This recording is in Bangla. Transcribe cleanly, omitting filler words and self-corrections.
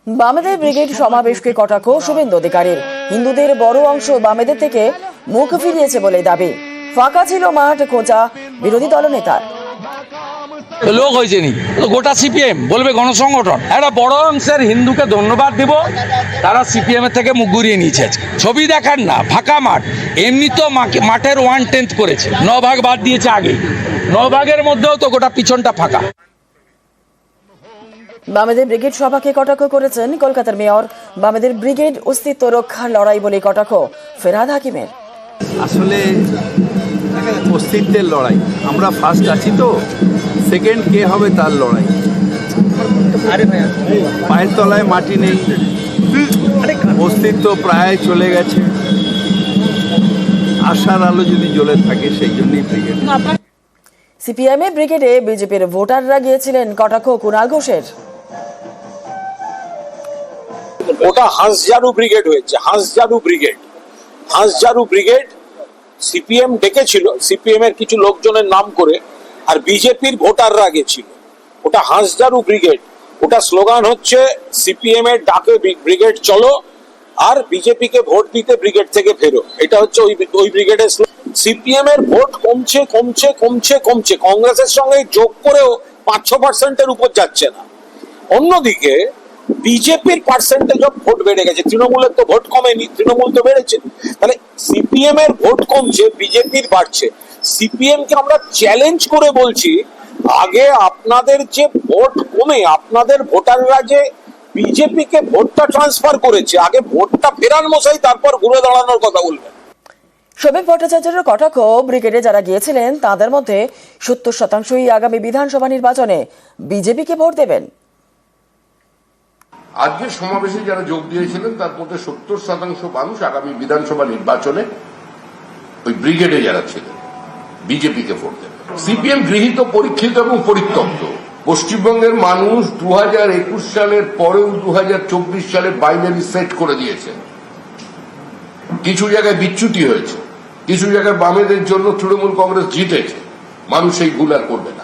বামেদের ব্রিগেড সমাবেশকে কটাক্ষ শুভেন্দু অধিকারীর। হিন্দুদের বড় অংশ বামেদের থেকে মুখ ফিরিয়েছে বলে দাবি। ফাঁকা ছিল মাঠ, খোঁচা বিরোধী দলনেতার। লোক হয়েছে নি গোটা সিপিএম বলবে গণসংগঠন। একটা বড় অংশের হিন্দুকে ধন্যবাদ দিব, তারা সিপিএম এর থেকে মুখ ঘুরিয়ে নিয়েছে। আজকে ছবি দেখান না, ফাঁকা মাঠ। এমনি তো মাঠের 1/10 করেছে, 9 ভাগ বাদ দিয়েছে আগে। 9 ভাগের মধ্যেও তো গোটা পিছনটা ফাঁকা। বামেদের ব্রিগেড সভাকে কটাক্ষ করেছেন কলকাতার মেয়র। বামেদের ব্রিগেড অস্তিত্ব রক্ষার লড়াই বলে কটাক্ষ ফেরহাদ হাকিমের। আসলে অস্তিত্বের লড়াই, আমরা ফার্স্ট আছি তো, সেকেন্ড কে হবে তার লড়াই। পায়ের তলায় মাটি নেই, অস্তিত্ব প্রায় চলে গেছে। আশার আলো যদি জ্বলে থাকে, সেই জন্যই ব্রিগেড। সিপিএম এ ব্রিগেডে বিজেপির ভোটাররা গিয়েছিলেন, কটাক্ষ কুণাল ঘোষের। ওটা হাঁসঝাড়ু ব্রিগেড হয়েছে, হাঁসঝাড়ু ব্রিগেড। হাঁসঝাড়ু ব্রিগেড সিপিএম ডেকেছিল, সিপিএম এর কিছু লোকজনের নাম করে, আর বিজেপির ভোটাররা গেছিল। ওটা হাঁসঝাড়ু ব্রিগেড। ওটা স্লোগান হচ্ছে সিপিএম এর ডাকে ব্রিগেড চলো, আর বিজেপি কে ভোট দিতে ব্রিগেড থেকে ফেরো। এটা হচ্ছে ওই ব্রিগেডের স্লোগান। সিপিএম এর ভোট কমছে কমছে কমছে কমছে, কংগ্রেসের সঙ্গে যোগ করেও 5-6% উপর যাচ্ছে না। অন্যদিকে বিজেপির পার্সেন্টেজ অফ ভোট বেড়ে গেছে, তৃণমূলের তো ভোট কমেনি, তৃণমূল তো বেড়েছে। তাহলে সিপিএম এর ভোট কমছে, বিজেপির বাড়ছে। সিপিএম কে আমরা চ্যালেঞ্জ করে বলছি, আগে আপনাদের যে ভোট কমে আপনাদের ভোটাররা যে বিজেপি কে ভোটটা ট্রান্সফার করেছে, আগে ভোটটা ফেরান মশাই, তারপর ঘুরে দাঁড়ানোর কথা বলবেন। শোভিক ভট্টাচার্যের কটাক্ষ, ব্রিগেডে যারা গিয়েছিলেন তাদের মধ্যে 70% আগামী বিধানসভা নির্বাচনে বিজেপিকে ভোট দেবেন। আজকের সমাবেশে যারা যোগ দিয়েছিলেন তার মধ্যে 70% মানুষ আগামী বিধানসভা নির্বাচনে ওই ব্রিগেডে যারা ছিলেন বিজেপিকে ভোট দেবে। সিপিএম গৃহীত, পরীক্ষিত এবং পরিত্যক্ত। পশ্চিমবঙ্গের মানুষ 2021 সালের পরেও 2024 সালে বাইনারি সেট করে দিয়েছে। কিছু জায়গায় বিচ্যুতি হয়েছে, কিছু জায়গায় বামেদের জন্য তৃণমূল কংগ্রেস জিতেছে। মানুষ এই ভুল আর করবে না।